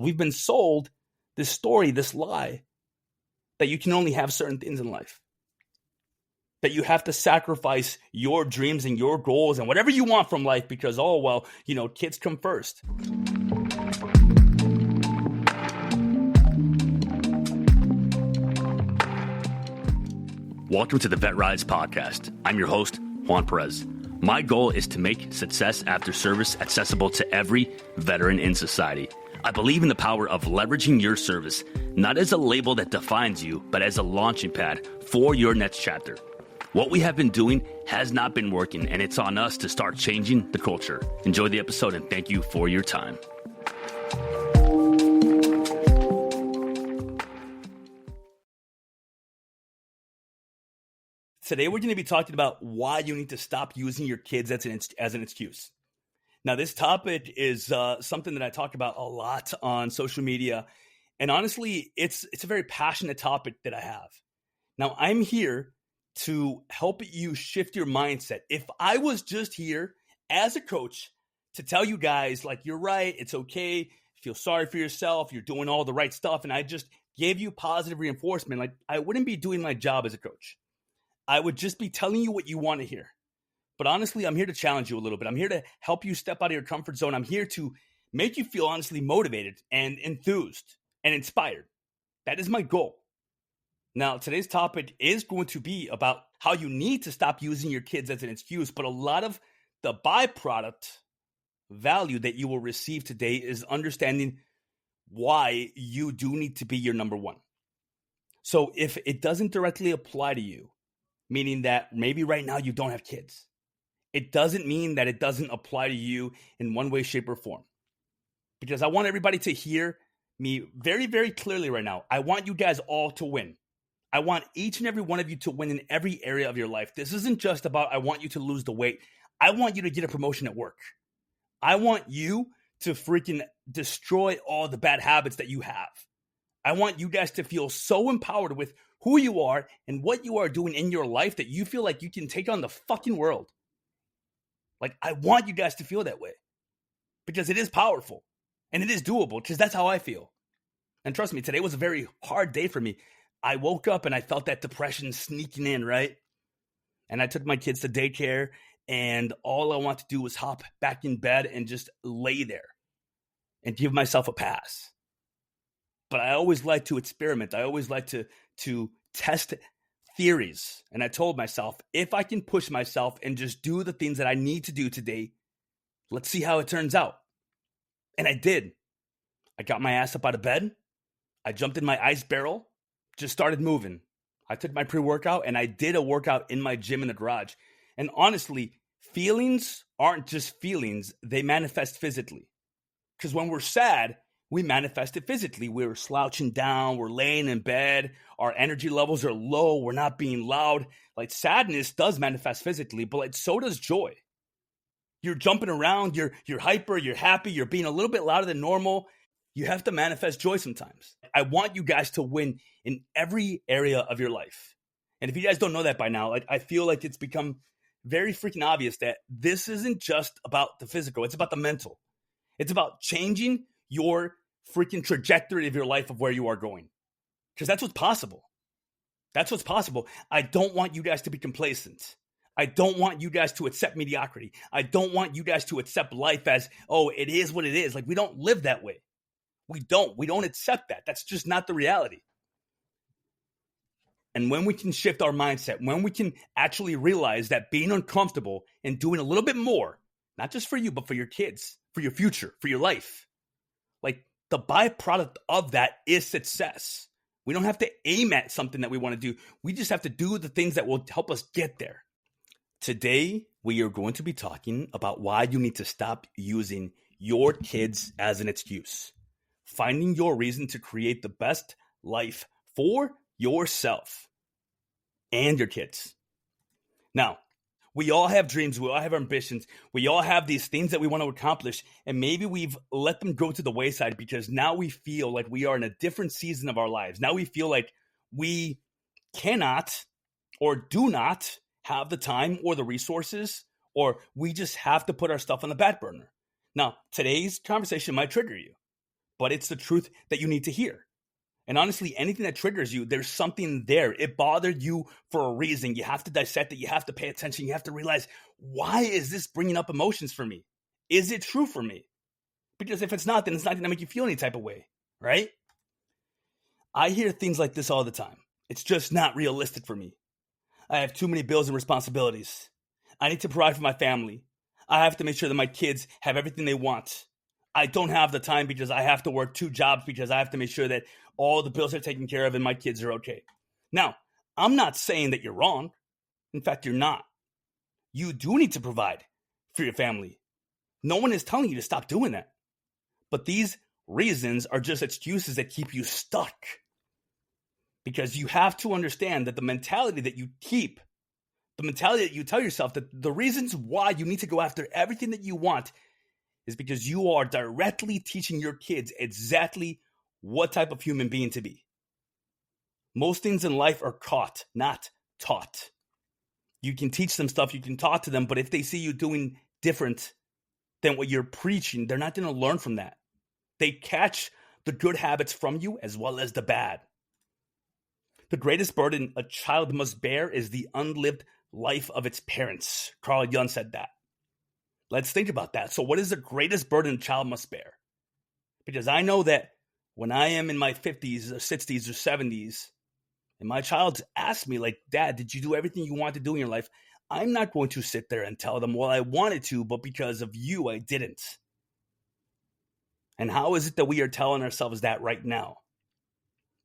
We've been sold this story, this lie, that you can only have certain things in life, that you have to sacrifice your dreams and your goals and whatever you want from life because, kids come first. Welcome to the VetRise Podcast. I'm your host, Juan Perez. My goal is to make success after service accessible to every veteran in society. I believe in the power of leveraging your service, not as a label that defines you, but as a launching pad for your next chapter. What we have been doing has not been working, and it's on us to start changing the culture. Enjoy the episode, and thank you for your time. Today, we're going to be talking about why you need to stop using your kids as an excuse. Now, this topic is something that I talk about a lot on social media. And honestly, it's a very passionate topic that I have. Now, I'm here to help you shift your mindset. If I was just here as a coach to tell you guys, like, you're right, it's okay, feel sorry for yourself, you're doing all the right stuff, and I just gave you positive reinforcement, like, I wouldn't be doing my job as a coach. I would just be telling you what you want to hear. But honestly, I'm here to challenge you a little bit. I'm here to help you step out of your comfort zone. I'm here to make you feel honestly motivated and enthused and inspired. That is my goal. Now, today's topic is going to be about how you need to stop using your kids as an excuse, but a lot of the byproduct value that you will receive today is understanding why you do need to be your number one. So if it doesn't directly apply to you, meaning that maybe right now you don't have kids, it doesn't mean that it doesn't apply to you in one way, shape, or form. Because I want everybody to hear me very, very clearly right now. I want you guys all to win. I want each and every one of you to win in every area of your life. This isn't just about I want you to lose the weight. I want you to get a promotion at work. I want you to freaking destroy all the bad habits that you have. I want you guys to feel so empowered with who you are and what you are doing in your life that you feel like you can take on the fucking world. Like, I want you guys to feel that way because it is powerful and it is doable because that's how I feel. And trust me, today was a very hard day for me. I woke up and I felt that depression sneaking in, right? And I took my kids to daycare and all I want to do was hop back in bed and just lay there and give myself a pass. But I always like to experiment. I always like to test theories. And I told myself, if I can push myself and just do the things that I need to do today, let's see how it turns out. And I did. I got my ass up out of bed. I jumped in my ice barrel, just started moving. I took my pre-workout and I did a workout in my gym in the garage. And honestly, feelings aren't just feelings. They manifest physically. Because when we're sad, we manifest it physically. We're slouching down. We're laying in bed. Our energy levels are low. We're not being loud. Like, sadness does manifest physically, but like, so does joy. You're jumping around. You're hyper. You're happy. You're being a little bit louder than normal. You have to manifest joy sometimes. I want you guys to win in every area of your life. And if you guys don't know that by now, like, I feel like it's become very freaking obvious that this isn't just about the physical. It's about the mental. It's about changing your freaking trajectory of your life of where you are going. Because that's what's possible. That's what's possible. I don't want you guys to be complacent. I don't want you guys to accept mediocrity. I don't want you guys to accept life as, oh, it is what it is. Like, we don't live that way. We don't accept that. That's just not the reality. And when we can shift our mindset, when we can actually realize that being uncomfortable and doing a little bit more, not just for you, but for your kids, for your future, for your life, like, the byproduct of that is success. We don't have to aim at something that we want to do. We just have to do the things that will help us get there. Today, we are going to be talking about why you need to stop using your kids as an excuse. Finding your reason to create the best life for yourself and your kids. Now, we all have dreams. We all have ambitions. We all have these things that we want to accomplish. And maybe we've let them go to the wayside because now we feel like we are in a different season of our lives. Now we feel like we cannot or do not have the time or the resources, or we just have to put our stuff on the back burner. Now, today's conversation might trigger you. but it's the truth that you need to hear. And honestly, anything that triggers you, there's something there. It bothered you for a reason. You have to dissect it. You have to pay attention. You have to realize, why is this bringing up emotions for me? Is it true for me? Because if it's not, then it's not going to make you feel any type of way, right? I hear things like this all the time. It's just not realistic for me. I have too many bills and responsibilities. I need to provide for my family. I have to make sure that my kids have everything they want. I don't have the time because I have to work 2 jobs because I have to make sure that all the bills are taken care of and my kids are okay. Now, I'm not saying that you're wrong. In fact, you're not. You do need to provide for your family. No one is telling you to stop doing that. But these reasons are just excuses that keep you stuck. Because you have to understand that the mentality that you keep, the mentality that you tell yourself, that the reasons why you need to go after everything that you want is because you are directly teaching your kids exactly what type of human being to be. Most things in life are caught, not taught. You can teach them stuff, you can talk to them, but if they see you doing different than what you're preaching, they're not going to learn from that. They catch the good habits from you as well as the bad. The greatest burden a child must bear is the unlived life of its parents. Carl Jung said that. Let's think about that. So what is the greatest burden a child must bear? Because I know that when I am in my 50s or 60s or 70s, and my child asks me like, Dad, did you do everything you wanted to do in your life? I'm not going to sit there and tell them, well, I wanted to, but because of you, I didn't. And how is it that we are telling ourselves that right now?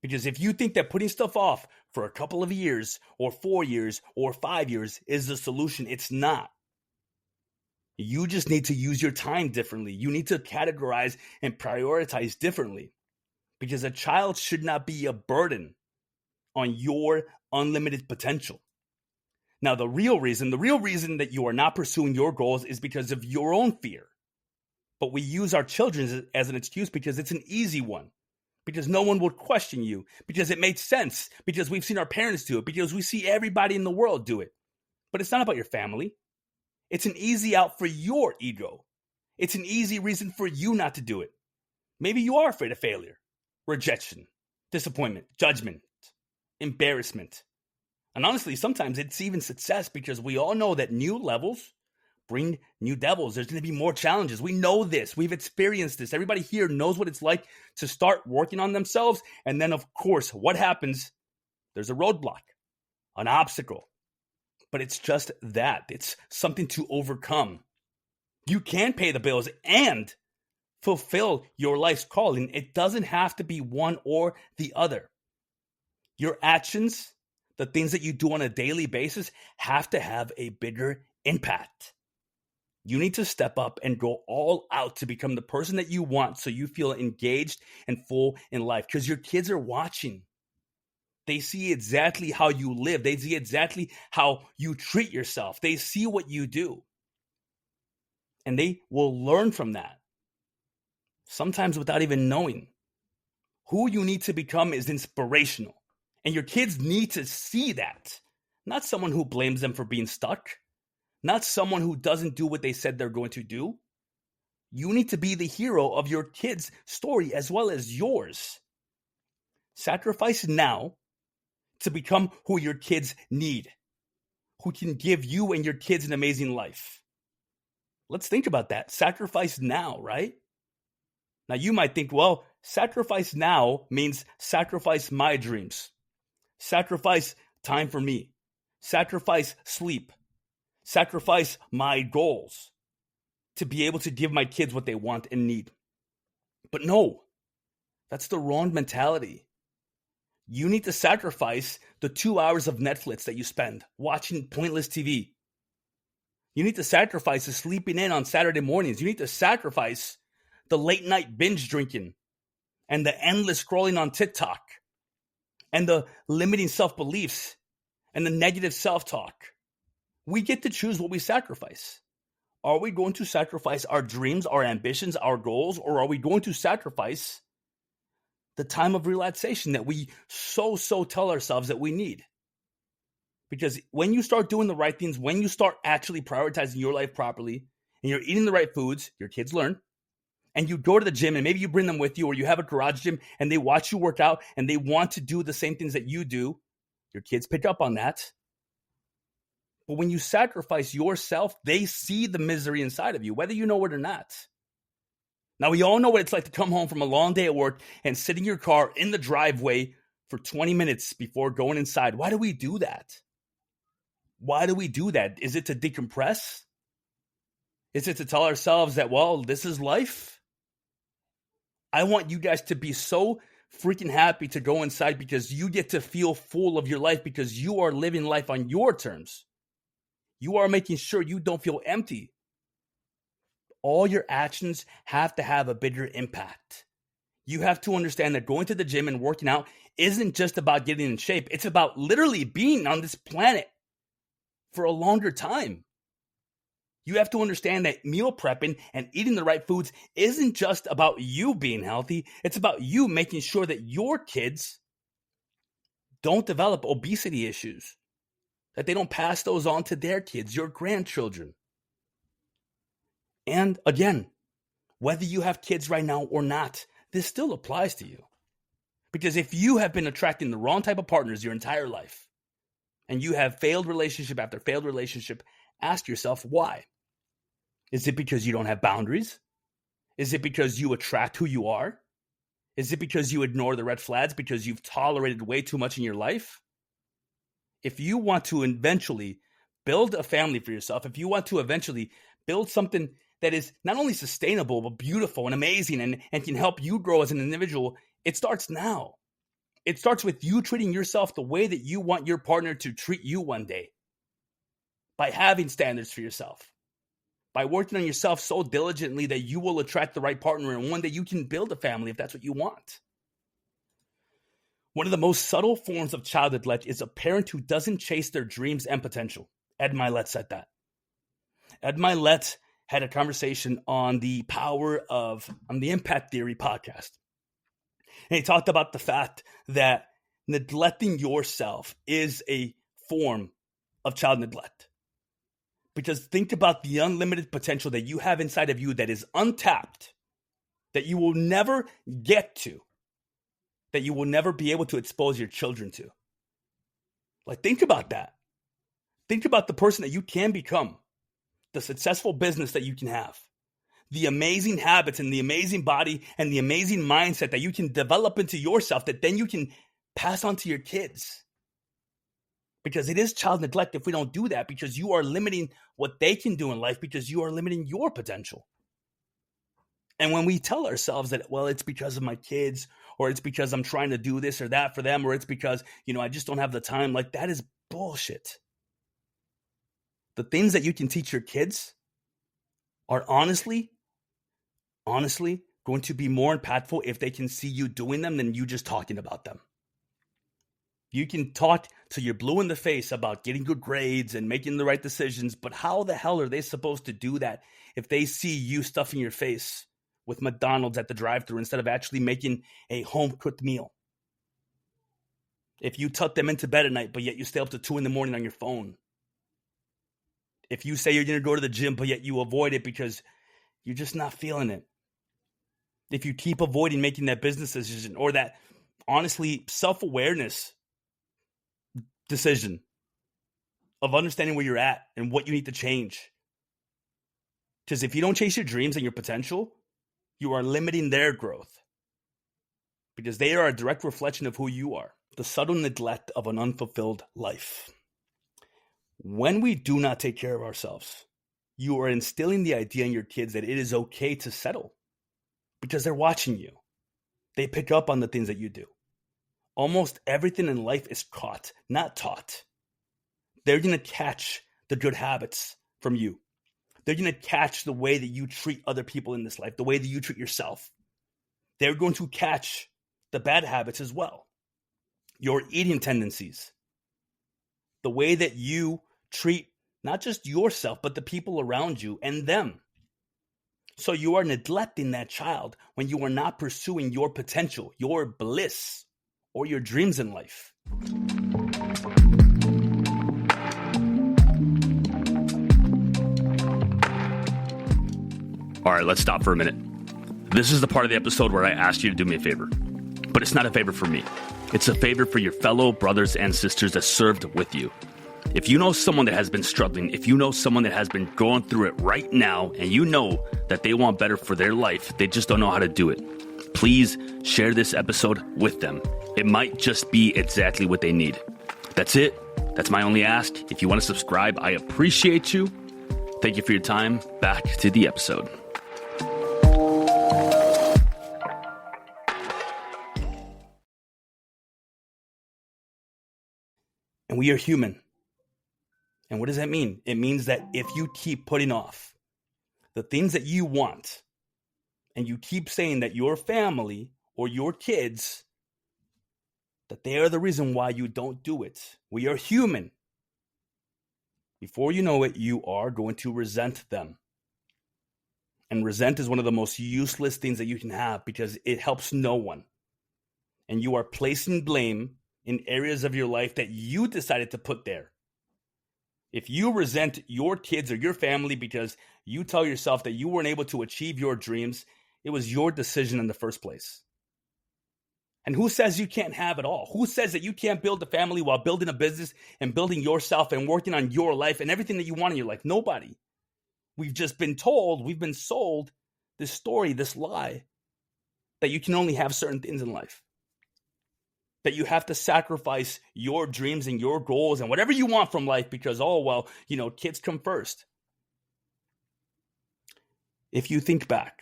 Because if you think that putting stuff off for a couple of years or 4 years or 5 years is the solution, it's not. You just need to use your time differently. You need to categorize and prioritize differently. Because a child should not be a burden on your unlimited potential. Now, the real reason that you are not pursuing your goals is because of your own fear. But we use our children as an excuse because it's an easy one. Because no one would question you. Because it made sense. Because we've seen our parents do it. Because we see everybody in the world do it. But it's not about your family. It's an easy out for your ego. It's an easy reason for you not to do it. Maybe you are afraid of failure, rejection, disappointment, judgment, embarrassment. And honestly, sometimes it's even success because we all know that new levels bring new devils. There's going to be more challenges. We know this. We've experienced this. Everybody here knows what it's like to start working on themselves. And then, of course, what happens? There's a roadblock, an obstacle. But it's just that. It's something to overcome. You can pay the bills and fulfill your life's calling. It doesn't have to be one or the other. Your actions, the things that you do on a daily basis, have to have a bigger impact. You need to step up and go all out to become the person that you want so you feel engaged and full in life because your kids are watching. They see exactly how you live. They see exactly how you treat yourself. They see what you do. And they will learn from that. Sometimes without even knowing. Who you need to become is inspirational. And your kids need to see that. Not someone who blames them for being stuck. Not someone who doesn't do what they said they're going to do. You need to be the hero of your kids' story as well as yours. Sacrifice now to become who your kids need. Who can give you and your kids an amazing life. Let's think about that. Sacrifice now, right? Now you might think, well, sacrifice now means sacrifice my dreams. Sacrifice time for me. Sacrifice sleep. Sacrifice my goals to be able to give my kids what they want and need. But no, that's the wrong mentality. You need to sacrifice the 2 hours of Netflix that you spend watching pointless TV. You need to sacrifice the sleeping in on Saturday mornings. You need to sacrifice the late night binge drinking and the endless scrolling on TikTok and the limiting self-beliefs and the negative self-talk. We get to choose what we sacrifice. Are we going to sacrifice our dreams, our ambitions, our goals, or are we going to sacrifice the time of relaxation that we so tell ourselves that we need? Because when you start doing the right things, when you start actually prioritizing your life properly, and you're eating the right foods, your kids learn, and you go to the gym and maybe you bring them with you, or you have a garage gym and they watch you work out and they want to do the same things that you do, your kids pick up on that. But when you sacrifice yourself, they see the misery inside of you, whether you know it or not. Now, we all know what it's like to come home from a long day at work and sit in your car in the driveway for 20 minutes before going inside. Why do we do that? Why do we do that? Is it to decompress? Is it to tell ourselves that, well, this is life? I want you guys to be so freaking happy to go inside because you get to feel full of your life, because you are living life on your terms. You are making sure you don't feel empty. All your actions have to have a bigger impact. You have to understand that going to the gym and working out isn't just about getting in shape. It's about literally being on this planet for a longer time. You have to understand that meal prepping and eating the right foods isn't just about you being healthy. It's about you making sure that your kids don't develop obesity issues, that they don't pass those on to their kids, your grandchildren. And again, whether you have kids right now or not, this still applies to you. Because if you have been attracting the wrong type of partners your entire life, and you have failed relationship after failed relationship, ask yourself why. Is it because you don't have boundaries? Is it because you attract who you are? Is it because you ignore the red flags because you've tolerated way too much in your life? If you want to eventually build a family for yourself, if you want to eventually build something that is not only sustainable, but beautiful and amazing and can help you grow as an individual, it starts now. It starts with you treating yourself the way that you want your partner to treat you one day. By having standards for yourself. By working on yourself so diligently that you will attract the right partner and one day you can build a family if that's what you want. One of the most subtle forms of child neglect is a parent who doesn't chase their dreams and potential. Ed Milet said that. Ed Milet had a conversation on the Impact Theory podcast. And he talked about the fact that neglecting yourself is a form of child neglect. Because think about the unlimited potential that you have inside of you that is untapped, that you will never get to, that you will never be able to expose your children to. Like, think about that. Think about the person that you can become, the successful business that you can have, the amazing habits and the amazing body and the amazing mindset that you can develop into yourself that then you can pass on to your kids. Because it is child neglect if we don't do that, because you are limiting what they can do in life, because you are limiting your potential. And when we tell ourselves that, well, it's because of my kids, or it's because I'm trying to do this or that for them, or it's because, I just don't have the time, like, that is bullshit. The things that you can teach your kids are honestly going to be more impactful if they can see you doing them than you just talking about them. You can talk till you're blue in the face about getting good grades and making the right decisions, but how the hell are they supposed to do that if they see you stuffing your face with McDonald's at the drive-thru instead of actually making a home-cooked meal? If you tuck them into bed at night, but yet you stay up to 2 a.m. on your phone. If you say you're going to go to the gym, but yet you avoid it because you're just not feeling it. If you keep avoiding making that business decision or that, honestly, self-awareness decision of understanding where you're at and what you need to change. Because if you don't chase your dreams and your potential, you are limiting their growth. Because they are a direct reflection of who you are. The subtle neglect of an unfulfilled life. When we do not take care of ourselves, you are instilling the idea in your kids that it is okay to settle. Because they're watching you. They pick up on the things that you do. Almost everything in life is caught, not taught. They're going to catch the good habits from you. They're going to catch the way that you treat other people in this life, the way that you treat yourself. They're going to catch the bad habits as well. Your eating tendencies. The way that you treat not just yourself, but the people around you and them. So you are neglecting that child when you are not pursuing your potential, your bliss, or your dreams in life. All right, let's stop for a minute. This is the part of the episode where I ask you to do me a favor. But it's not a favor for me. It's a favor for your fellow brothers and sisters that served with you. If you know someone that has been struggling, if you know someone that has been going through it right now, and you know that they want better for their life, they just don't know how to do it, please share this episode with them. It might just be exactly what they need. That's it. That's my only ask. If you want to subscribe, I appreciate you. Thank you for your time. Back to the episode. And we are human. And what does that mean? It means that if you keep putting off the things that you want, and you keep saying that your family or your kids, that they are the reason why you don't do it. We are human. Before you know it, you are going to resent them. And resent is one of the most useless things that you can have because it helps no one. And you are placing blame in areas of your life that you decided to put there. If you resent your kids or your family because you tell yourself that you weren't able to achieve your dreams, it was your decision in the first place. And who says you can't have it all? Who says that you can't build a family while building a business and building yourself and working on your life and everything that you want in your life? Nobody. We've just been told, we've been sold this story, this lie, that you can only have certain things in life. That you have to sacrifice your dreams and your goals and whatever you want from life because, kids come first. If you think back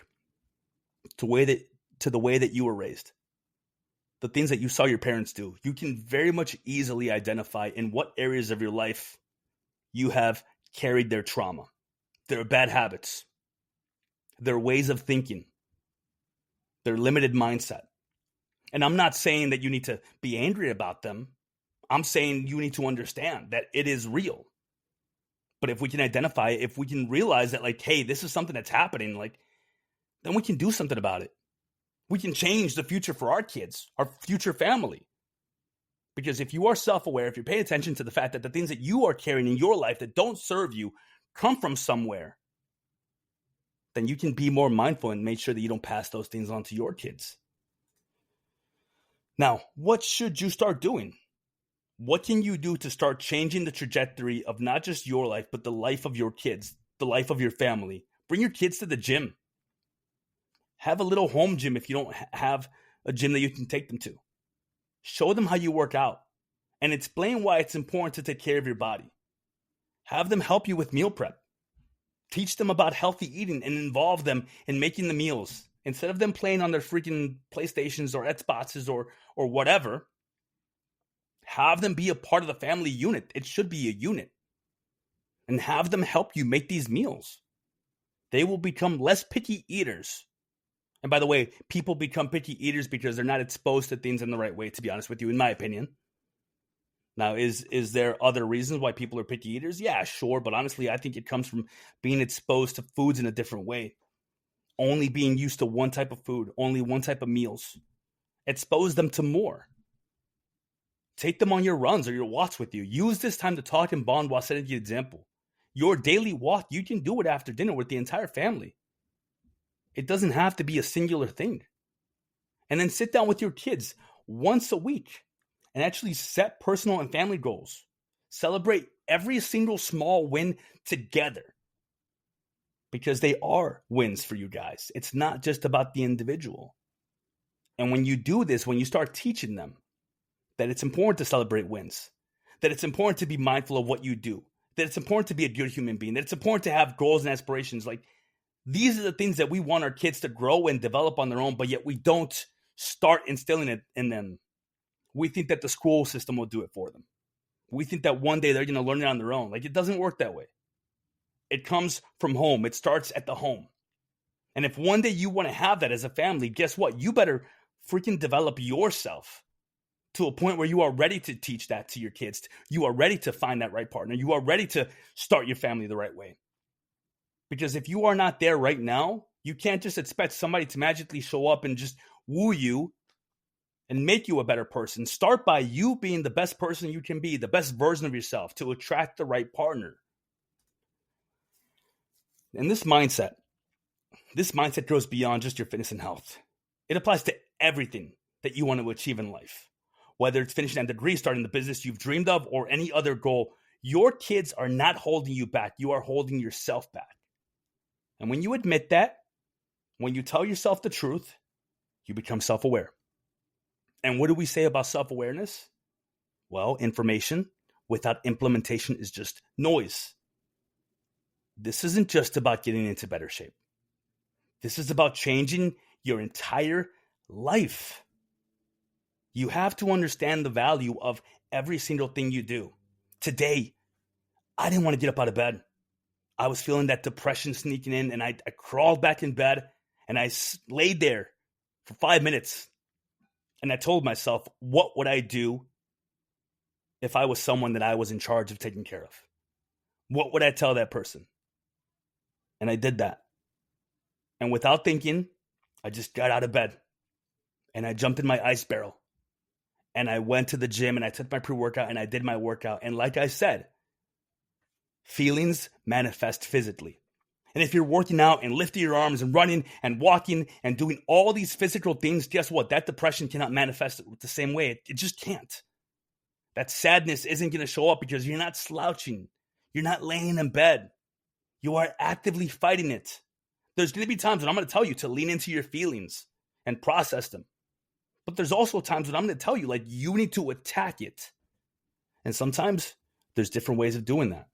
to the way that you were raised, the things that you saw your parents do, you can very much easily identify in what areas of your life you have carried their trauma, their bad habits, their ways of thinking, their limited mindset. And I'm not saying that you need to be angry about them. I'm saying you need to understand that it is real. But if we can identify it, if we can realize that, hey, this is something that's happening, then we can do something about it. We can change the future for our kids, our future family. Because if you are self-aware, if you pay attention to the fact that the things that you are carrying in your life that don't serve you come from somewhere, then you can be more mindful and make sure that you don't pass those things on to your kids. Now, what should you start doing? What can you do to start changing the trajectory of not just your life, but the life of your kids, the life of your family? Bring your kids to the gym. Have a little home gym if you don't have a gym that you can take them to. Show them how you work out and explain why it's important to take care of your body. Have them help you with meal prep. Teach them about healthy eating and involve them in making the meals. Instead of them playing on their freaking PlayStations or Xboxes or whatever, have them be a part of the family unit. It should be a unit. And have them help you make these meals. They will become less picky eaters. And by the way, people become picky eaters because they're not exposed to things in the right way, to be honest with you, in my opinion. Now, is there other reasons why people are picky eaters? Yeah, sure. But honestly, I think it comes from being exposed to foods in a different way. Only being used to one type of food, only one type of meals. Expose them to more. Take them on your runs or your walks with you. Use this time to talk and bond while setting the example. Your daily walk, you can do it after dinner with the entire family. It doesn't have to be a singular thing. And then sit down with your kids once a week and actually set personal and family goals. Celebrate every single small win together. Because they are wins for you guys. It's not just about the individual. And when you do this, when you start teaching them that it's important to celebrate wins, that it's important to be mindful of what you do, that it's important to be a good human being, that it's important to have goals and aspirations. These are the things that we want our kids to grow and develop on their own, but yet we don't start instilling it in them. We think that the school system will do it for them. We think that one day they're going to learn it on their own. It doesn't work that way. It comes from home. It starts at the home. And if one day you want to have that as a family, guess what? You better freaking develop yourself to a point where you are ready to teach that to your kids. You are ready to find that right partner. You are ready to start your family the right way. Because if you are not there right now, you can't just expect somebody to magically show up and just woo you and make you a better person. Start by you being the best person you can be, the best version of yourself to attract the right partner. And this mindset This mindset goes beyond just your fitness and health. It applies to everything that you want to achieve in life. Whether it's finishing a degree, starting the business you've dreamed of, or any other goal, your kids are not holding you back. You are holding yourself back. And when you admit that, when you tell yourself the truth, you become self-aware. And what do we say about self-awareness? Well, information without implementation is just noise. This isn't just about getting into better shape. This is about changing your entire life. You have to understand the value of every single thing you do. Today, I didn't want to get up out of bed. I was feeling that depression sneaking in, and I crawled back in bed, and I laid there for 5 minutes. And I told myself, what would I do if I was someone that I was in charge of taking care of? What would I tell that person? And I did that. And without thinking, I just got out of bed and I jumped in my ice barrel and I went to the gym and I took my pre-workout and I did my workout. And like I said, feelings manifest physically. And if you're working out and lifting your arms and running and walking and doing all these physical things, guess what? That depression cannot manifest the same way. It just can't. That sadness isn't going to show up because you're not slouching. You're not laying in bed. You are actively fighting it. There's going to be times when I'm going to tell you to lean into your feelings and process them. But there's also times when I'm going to tell you, like, you need to attack it. And sometimes there's different ways of doing that.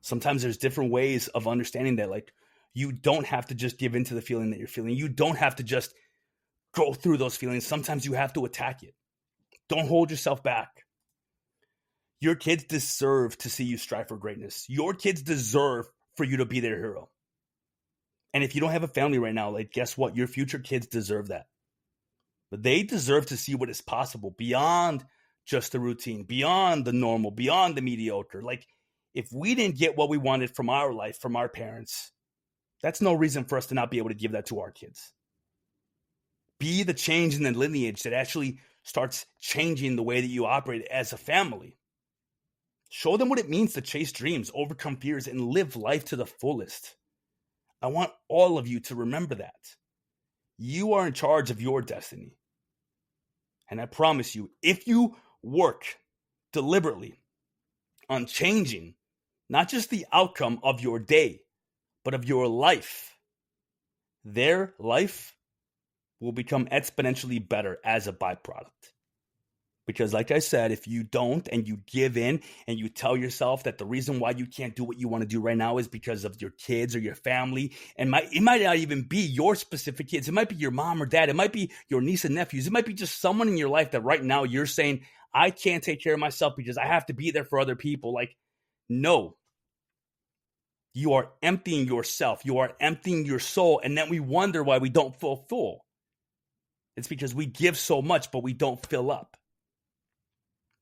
Sometimes there's different ways of understanding that, like, you don't have to just give into the feeling that you're feeling. You don't have to just go through those feelings. Sometimes you have to attack it. Don't hold yourself back. Your kids deserve to see you strive for greatness. Your kids deserve for you to be their hero. And if you don't have a family right now, like, guess what? Your future kids deserve that. But they deserve to see what is possible beyond just the routine, beyond the normal, beyond the mediocre. Like, if we didn't get what we wanted from our life, from our parents, that's no reason for us to not be able to give that to our kids. Be the change in the lineage that actually starts changing the way that you operate as a family. Show them what it means to chase dreams, overcome fears, and live life to the fullest. I want all of you to remember that. You are in charge of your destiny. And I promise you, if you work deliberately on changing not just the outcome of your day, but of your life, their life will become exponentially better as a byproduct. Because like I said, if you don't and you give in and you tell yourself that the reason why you can't do what you want to do right now is because of your kids or your family, and it might not even be your specific kids. It might be your mom or dad. It might be your niece and nephews. It might be just someone in your life that right now you're saying, I can't take care of myself because I have to be there for other people. Like, no. You are emptying yourself. You are emptying your soul. And then we wonder why we don't feel full. It's because we give so much, but we don't fill up.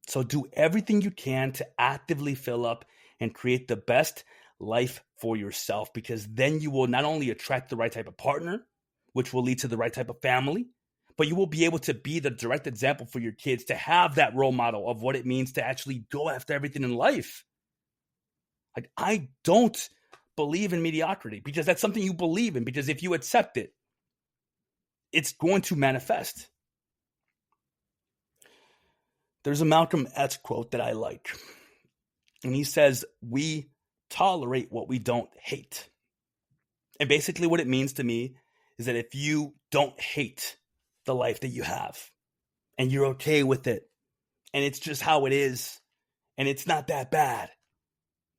So do everything you can to actively fill up and create the best life for yourself, because then you will not only attract the right type of partner, which will lead to the right type of family, but you will be able to be the direct example for your kids, to have that role model of what it means to actually go after everything in life. Like, I don't believe in mediocrity because that's something you believe in, because if you accept it, it's going to manifest. There's a Malcolm X quote that I like, and he says, we tolerate what we don't hate. And basically what it means to me is that if you don't hate the life that you have and you're okay with it and it's just how it is and it's not that bad,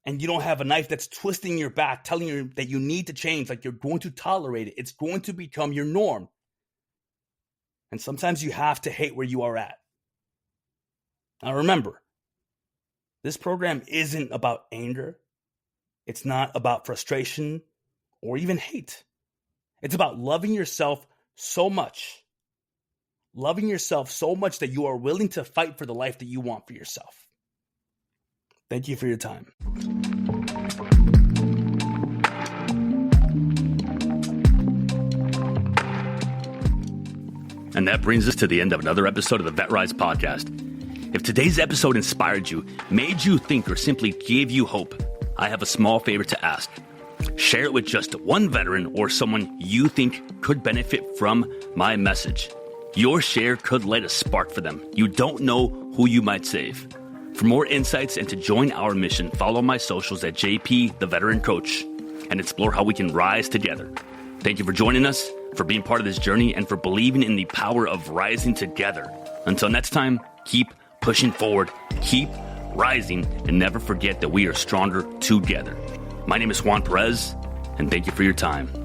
and you don't have a knife that's twisting your back, telling you that you need to change, like, you're going to tolerate it. It's going to become your norm. And sometimes you have to hate where you are at. Now remember, this program isn't about anger. It's not about frustration or even hate. It's about loving yourself so much. Loving yourself so much that you are willing to fight for the life that you want for yourself. Thank you for your time. And that brings us to the end of another episode of the VetRise Podcast. If today's episode inspired you, made you think, or simply gave you hope, I have a small favor to ask. Share it with just one veteran or someone you think could benefit from my message. Your share could light a spark for them. You don't know who you might save. For more insights and to join our mission, follow my socials at JP the Veteran Coach and explore how we can rise together. Thank you for joining us, for being part of this journey, and for believing in the power of rising together. Until next time, keep pushing forward, keep rising, and never forget that we are stronger together. My name is Juan Perez, and thank you for your time.